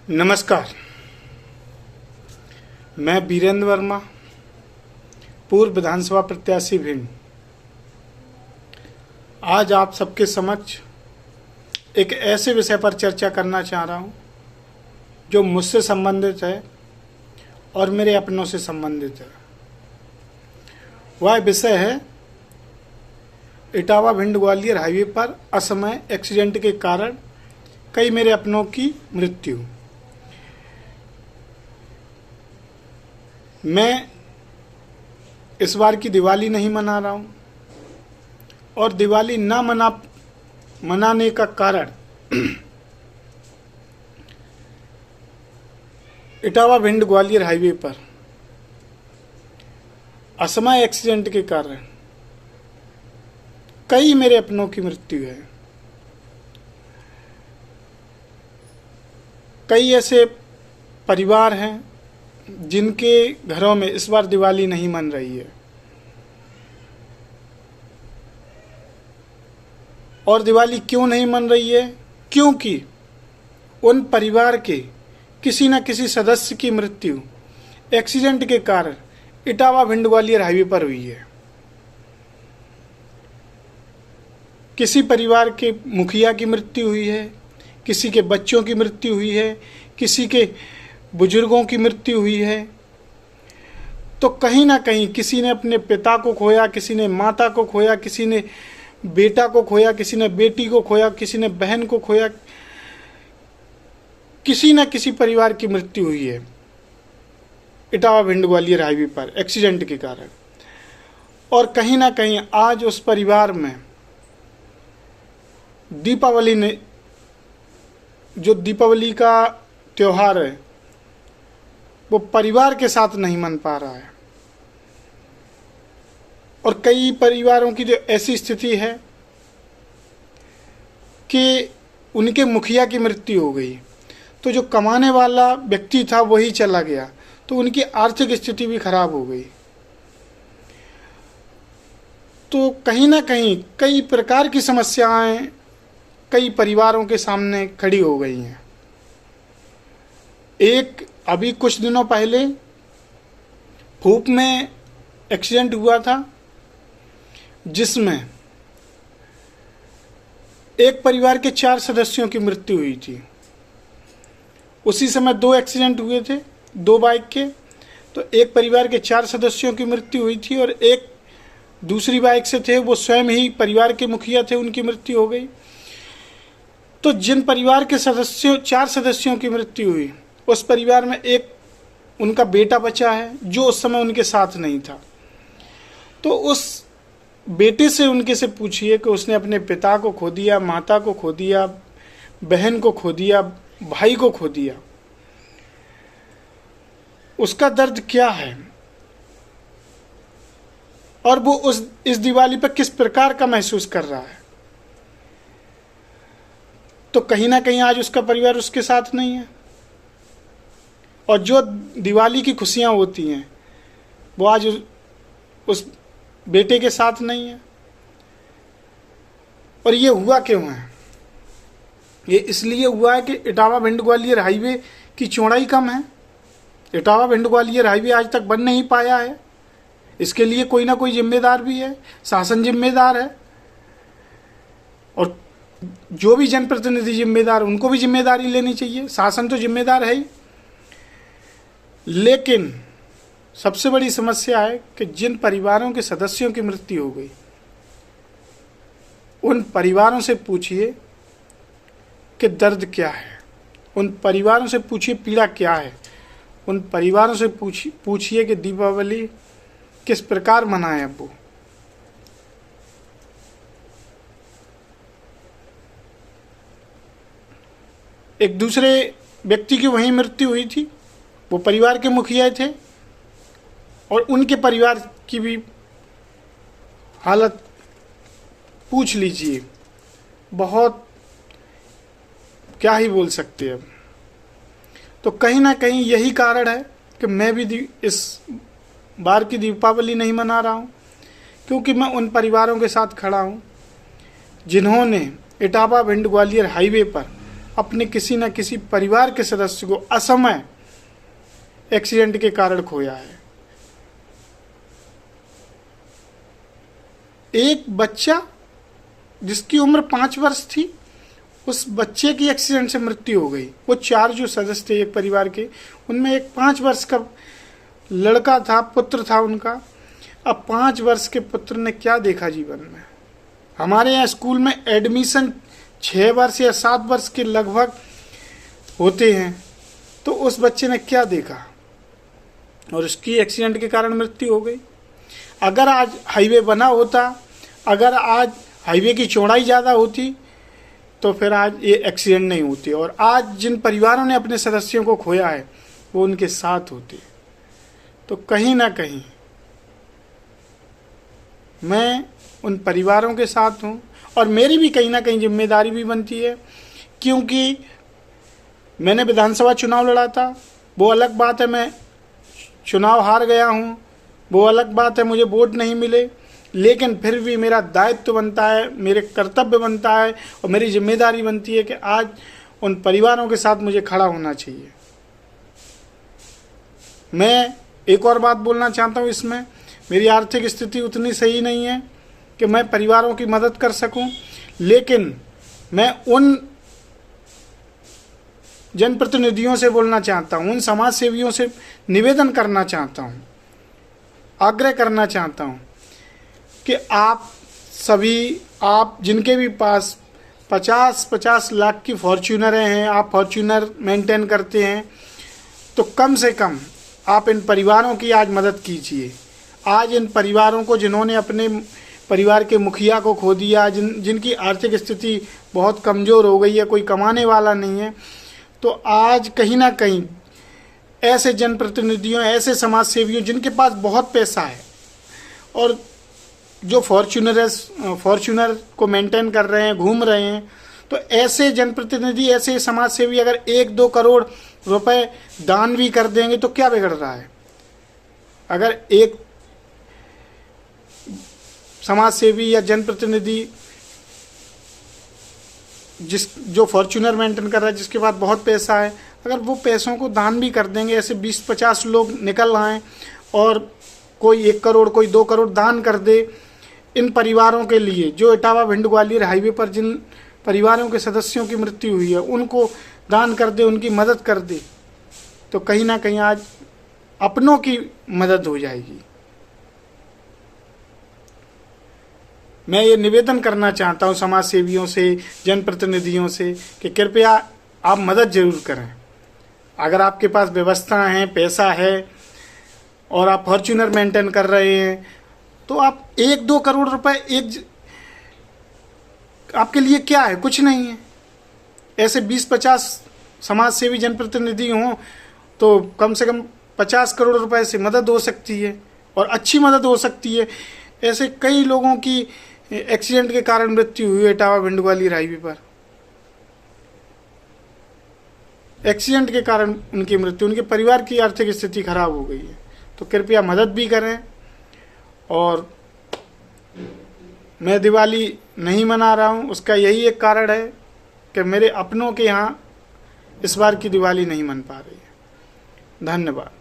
नमस्कार। मैं बीरेंद्र वर्मा, पूर्व विधानसभा प्रत्याशी भिंड, आज आप सबके समक्ष एक ऐसे विषय पर चर्चा करना चाह रहा हूं जो मुझसे संबंधित है और मेरे अपनों से संबंधित है। वह विषय है इटावा भिंड ग्वालियर हाईवे पर असमय एक्सीडेंट के कारण कई मेरे अपनों की मृत्यु। मैं इस बार की दिवाली नहीं मना रहा हूं और दिवाली ना मनाने का कारण इटावा भिंड ग्वालियर हाईवे पर असमय एक्सीडेंट के कारण कई मेरे अपनों की मृत्यु है। कई ऐसे परिवार हैं जिनके घरों में इस बार दिवाली नहीं मन रही है और दिवाली क्यों नहीं मन रही है? क्योंकि उन परिवार के किसी न किसी सदस्य की मृत्यु एक्सीडेंट के कारण इटावा भिंड ग्वालियर हाईवे पर हुई है। किसी परिवार के मुखिया की मृत्यु हुई है, किसी के बच्चों की मृत्यु हुई है, किसी के बुजुर्गों की मृत्यु हुई है। तो कहीं ना कहीं किसी ने अपने पिता को खोया, किसी ने माता को खोया, किसी ने बेटा को खोया, किसी ने बेटी को खोया, किसी ने बहन को खोया। किसी न किसी परिवार की मृत्यु हुई है इटावा भिंड ग्वालियर हाईवे पर एक्सीडेंट के कारण। और कहीं ना कहीं आज उस परिवार में दीपावली ने जो दीपावली का त्योहार है वो परिवार के साथ नहीं मन पा रहा है। और कई परिवारों की जो ऐसी स्थिति है कि उनके मुखिया की मृत्यु हो गई, तो जो कमाने वाला व्यक्ति था वही चला गया, तो उनकी आर्थिक स्थिति भी खराब हो गई। तो कहीं ना कहीं कई प्रकार की समस्याएं कई परिवारों के सामने खड़ी हो गई हैं। एक अभी कुछ दिनों पहले फूप में एक्सीडेंट हुआ था जिसमें एक परिवार के 4 सदस्यों की मृत्यु हुई थी। उसी समय 2 एक्सीडेंट हुए थे, 2 बाइक के। तो एक परिवार के 4 सदस्यों की मृत्यु हुई थी और एक दूसरी बाइक से थे, वो स्वयं ही परिवार के मुखिया थे, उनकी मृत्यु हो गई। तो जिन परिवार के 4 सदस्यों की मृत्यु हुई, उस परिवार में एक उनका बेटा बचा है जो उस समय उनके साथ नहीं था। तो उस बेटे से उनके से पूछिए कि उसने अपने पिता को खो दिया, माता को खो दिया, बहन को खो दिया, भाई को खो दिया, उसका दर्द क्या है और वो इस दिवाली पर किस प्रकार का महसूस कर रहा है। तो कहीं ना कहीं आज उसका परिवार उसके साथ नहीं है और जो दिवाली की खुशियां होती हैं वो आज उस बेटे के साथ नहीं है। और ये हुआ क्यों है? ये इसलिए हुआ है कि इटावा भिंड ग्वालियर हाईवे की चौड़ाई कम है। इटावा भिंड ग्वालियर हाईवे आज तक बन नहीं पाया है। इसके लिए कोई ना कोई जिम्मेदार भी है, शासन जिम्मेदार है और जो भी जनप्रतिनिधि जिम्मेदार, उनको भी जिम्मेदारी लेनी चाहिए। शासन तो जिम्मेदार है ही, लेकिन सबसे बड़ी समस्या है कि जिन परिवारों के सदस्यों की मृत्यु हो गई, उन परिवारों से पूछिए कि दर्द क्या है, उन परिवारों से पूछिए पीड़ा क्या है, उन परिवारों से पूछिए कि दीपावली किस प्रकार मनाएं। अब वो एक दूसरे व्यक्ति की वहीं मृत्यु हुई थी, वो परिवार के मुखिया थे और उनके परिवार की भी हालत पूछ लीजिए। बहुत क्या ही बोल सकते हैं अब। तो कहीं ना कहीं यही कारण है कि मैं भी इस बार की दीपावली नहीं मना रहा हूँ, क्योंकि मैं उन परिवारों के साथ खड़ा हूँ जिन्होंने इटावा भिंड ग्वालियर हाईवे पर अपने किसी न किसी परिवार के सदस्य को असमय एक्सीडेंट के कारण खोया है। एक बच्चा जिसकी उम्र 5 वर्ष थी, उस बच्चे की एक्सीडेंट से मृत्यु हो गई। वो 4 जो सदस्य थे एक परिवार के, उनमें एक 5 वर्ष का लड़का था, पुत्र था उनका। अब 5 वर्ष के पुत्र ने क्या देखा जीवन में। हमारे यहाँ स्कूल में एडमिशन 6 वर्ष या 7 वर्ष के लगभग होते हैं, तो उस बच्चे ने क्या देखा और उसकी एक्सीडेंट के कारण मृत्यु हो गई। अगर आज हाईवे बना होता, अगर आज हाईवे की चौड़ाई ज़्यादा होती, तो फिर आज ये एक्सीडेंट नहीं होती और आज जिन परिवारों ने अपने सदस्यों को खोया है वो उनके साथ होते। तो कहीं ना कहीं मैं उन परिवारों के साथ हूँ और मेरी भी कहीं ना कहीं जिम्मेदारी भी बनती है, क्योंकि मैंने विधानसभा चुनाव लड़ा था। वो अलग बात है मैं चुनाव हार गया हूँ, वो अलग बात है मुझे वोट नहीं मिले, लेकिन फिर भी मेरा दायित्व बनता है, मेरे कर्तव्य बनता है और मेरी जिम्मेदारी बनती है कि आज उन परिवारों के साथ मुझे खड़ा होना चाहिए। मैं एक और बात बोलना चाहता हूँ, इसमें मेरी आर्थिक स्थिति उतनी सही नहीं है कि मैं परिवारों की मदद कर सकूं, लेकिन मैं उन जनप्रतिनिधियों से बोलना चाहता हूँ, उन समाज सेवियों से निवेदन करना चाहता हूँ, आग्रह करना चाहता हूँ कि आप सभी, आप जिनके भी पास 50-50 लाख की फॉर्च्यूनरें हैं, आप फॉर्च्यूनर मेंटेन करते हैं, तो कम से कम आप इन परिवारों की आज मदद कीजिए। आज इन परिवारों को जिन्होंने अपने परिवार के मुखिया को खो दिया, जिनकी आर्थिक स्थिति बहुत कमज़ोर हो गई है, कोई कमाने वाला नहीं है, तो आज कहीं ना कहीं ऐसे जनप्रतिनिधियों, ऐसे समाज सेवियों जिनके पास बहुत पैसा है और जो फॉर्च्यूनर को मेंटेन कर रहे हैं, घूम रहे हैं, तो ऐसे जनप्रतिनिधि, ऐसे समाज सेवी अगर 1-2 करोड़ रुपए दान भी कर देंगे तो क्या बिगड़ रहा है। अगर एक समाज सेवी या जनप्रतिनिधि जो फॉर्च्यूनर मेंटेन कर रहा है, जिसके पास बहुत पैसा है, अगर वो पैसों को दान भी कर देंगे, ऐसे 20-50 लोग निकल आए और कोई 1 करोड़, कोई 2 करोड़ दान कर दे इन परिवारों के लिए, जो इटावा भिंड ग्वालियर हाईवे पर जिन परिवारों के सदस्यों की मृत्यु हुई है, उनको दान कर दे, उनकी मदद कर दे, तो कहीं ना कहीं आज अपनों की मदद हो जाएगी। मैं ये निवेदन करना चाहता हूँ समाज सेवियों से, जनप्रतिनिधियों से कि कृपया आप मदद जरूर करें। अगर आपके पास व्यवस्था है, पैसा है और आप फॉर्च्यूनर मेंटेन कर रहे हैं, तो आप 1-2 करोड़ रुपए आपके लिए क्या है, कुछ नहीं है। ऐसे 20-50 समाज सेवी जनप्रतिनिधि हों तो कम से कम 50 करोड़ रुपए से मदद हो सकती है और अच्छी मदद हो सकती है। ऐसे कई लोगों की एक्सीडेंट के कारण मृत्यु हुई है इटावा भिंड ग्वालियर हाईवे पर। एक्सीडेंट के कारण उनकी मृत्यु, उनके परिवार की आर्थिक स्थिति खराब हो गई है, तो कृपया मदद भी करें। और मैं दिवाली नहीं मना रहा हूँ, उसका यही एक कारण है कि मेरे अपनों के यहाँ इस बार की दिवाली नहीं मन पा रही है। धन्यवाद।